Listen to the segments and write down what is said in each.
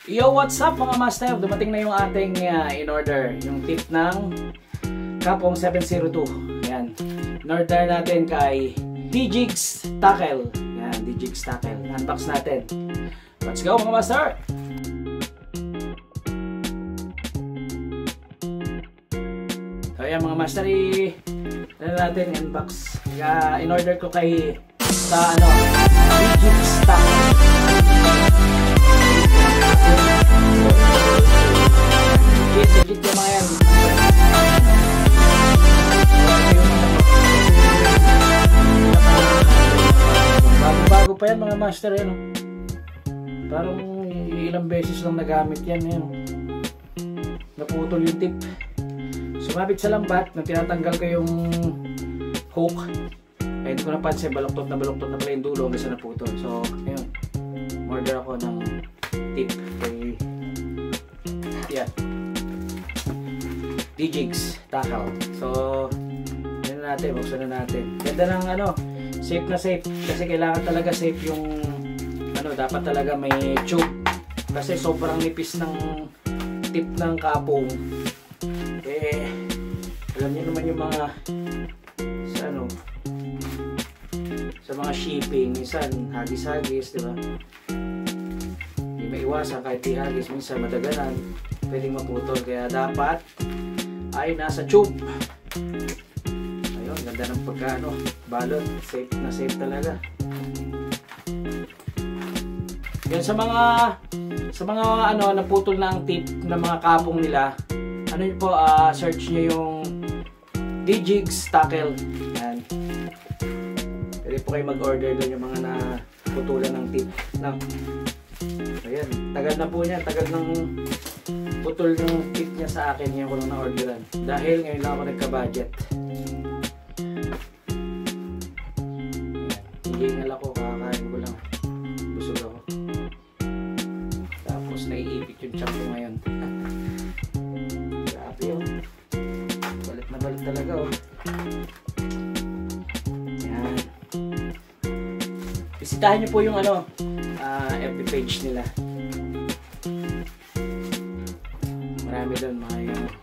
Yo, what's up mga master? Dumating na yung ating in-order, yung tip ng Kapong 702. Yan. In-order natin kay D-Jigs Tackle. Yan, D-Jigs Tackle. Unbox natin. Let's go mga master! So yan mga master, ano natin, unbox. In-order ko kay sa D-Jigs Tackle. Legit yung mga yan. Bago pa yan mga master yan. Parang ilang beses lang nagamit yan. Naputol yung tip. Sumabit sa lambat nang tinatanggal ko yung hook. Ay hindi ko napansin, baluktot na pala yung dulo hanggang sa naputol. So ayun, order ako ng tip kay D-Jigs Tackle. So yun na natin, buksan na natin. Ganda ng safe na safe, kasi kailangan talaga safe yung dapat talaga may tube, kasi sobrang nipis ng tip ng kapong. Alam niyo naman yung mga sa mga shipping, minsan hagis-hagis, diba? Hindi maiwasan, kahit di hagis minsan madagalan, pwedeng maputol, kaya dapat ay nasa tube. Ayun, ganda ng balot, safe na safe talaga. Yan sa mga naputol na ang tip ng mga kapong nila, yun po, search niyo yung D-Jigs Tackle. Yan. Pwede po kayo mag-order doon yung mga naputulan ng tip. Ayan, tagal na po niya, tagal ng putol ng tip niya sa akin, ngayon ko lang na-orderan. Dahil ngayon lang ako nagka-budget. Hihingal ako, kakakain ko lang. Busog ako. Tapos naiipit yung tiyan ko ngayon. Grabe yun. Balit na balit talaga Yan. Bisitahin niyo po yung FB page nila. Marami doon,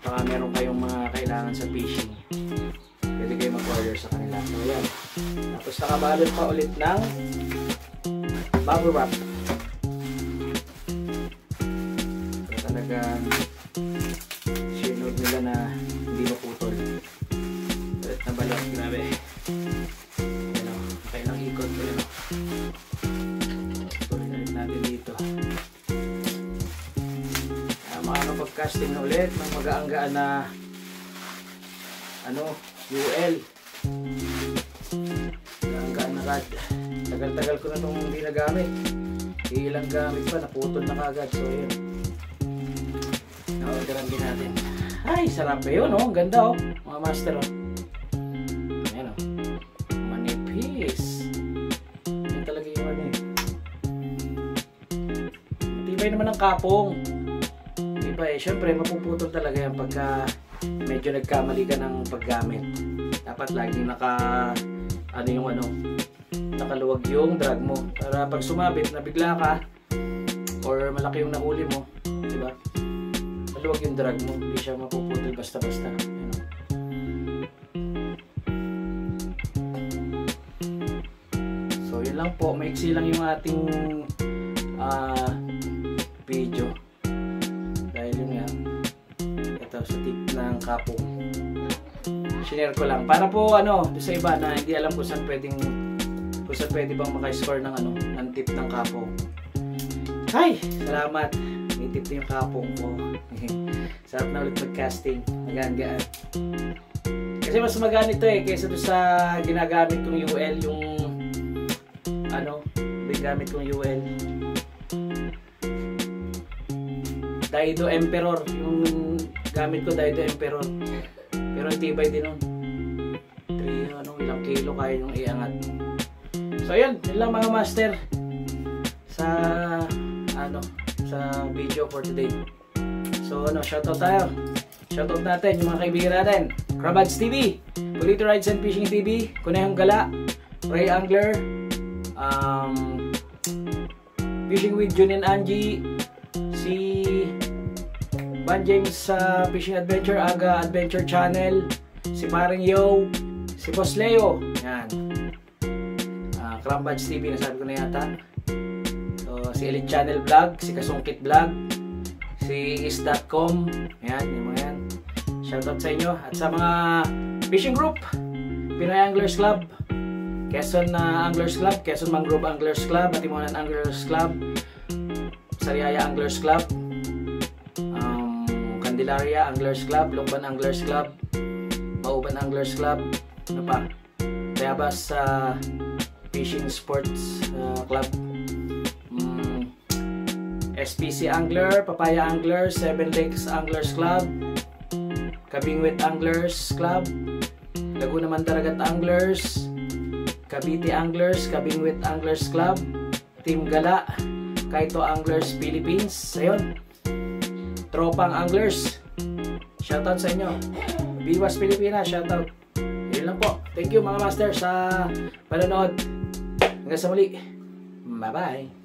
baka meron kayong mga kailangan sa fishing, pwede kayo mag-order sa kanila. So yan, tapos nakabalot pa ulit ng bubble wrap. So talagang sinod nila na hindi maputol. Ulit na balot, grabe. Kailang ikot ko yun. Tuloy na rin natin dito. Makakapag-casting na ulit ng mag-aanggaan na UL. Mag-aanggaan na rad. Tagal-tagal ko na itong hindi nagamit. Ilang gamit pa, naputol na kagad. So yun, na-orderan din natin. Ay, sarap yun ganda mga master ayan manipis. Yan talaga yung matibay naman ang kapong. Siyempre mapuputol talaga yan pagka medyo nagkamali ka ng paggamit. Dapat lagi nakaluwag yung drag mo, para pag sumabit na bigla ka or malaki yung nahuli mo, diba? Maluwag yung drag mo, hindi siya mapuputol basta-basta. So yun lang po, maiksi lang yung ating video. Sa tip ng kapong, sinare ko lang para po sa iba na hindi alam kung saan pwede bang maka-score ng tip ng kapong. Ay, salamat, may tip na yung kapong ko. Sarap na ulit mag-casting, magaan-gaan. Kasi mas magaan ito kaysa doon sa ginagamit kong UL, yung gamit kong UL Daido Emperor, yung gamit ko Daido Emperor, pero tibay din nun. Ilang kilo kaya yung iangat. So yun lang mga master sa video for today. So shoutout tayo. Shoutout natin yung mga kaibigan natin. Crabads TV, Pulito Rides and Fishing TV, Kunehong Gala, Ray Angler, Fishing with Jun and Angie, si Van James Fishing Adventure, Aga Adventure Channel, si Paring Yo, si Boss Leo, yan. Crambadge TV, nasabi ko na yata. So, si Elite Channel Vlog, si Kasungkit Vlog, si is.com, yan, yung mga yan. Shoutout sa inyo. At sa mga fishing group, Pinoy Anglers Club, Quezon Anglers Club, Quezon Mangrove Anglers Club, Matimonan Anglers Club, Sariaya Anglers Club, Candelaria Anglers Club, Lukban Anglers Club, Mauban Anglers Club, ano pa? Tayabas Fishing Sports Club, SPC Angler, Papaya Angler, Seven Lakes Anglers Club, Kabingwit Anglers Club, Laguna Mandaragat Anglers, Cavite Anglers, Kabingwit Anglers Club, Team Gala, Kaito Anglers Philippines. Ayun, Tropang Anglers, shoutout sa inyo. Biwas Pilipinas, shoutout. Yun lang po. Thank you mga master sa panonood. Hanggang sa muli. Bye bye.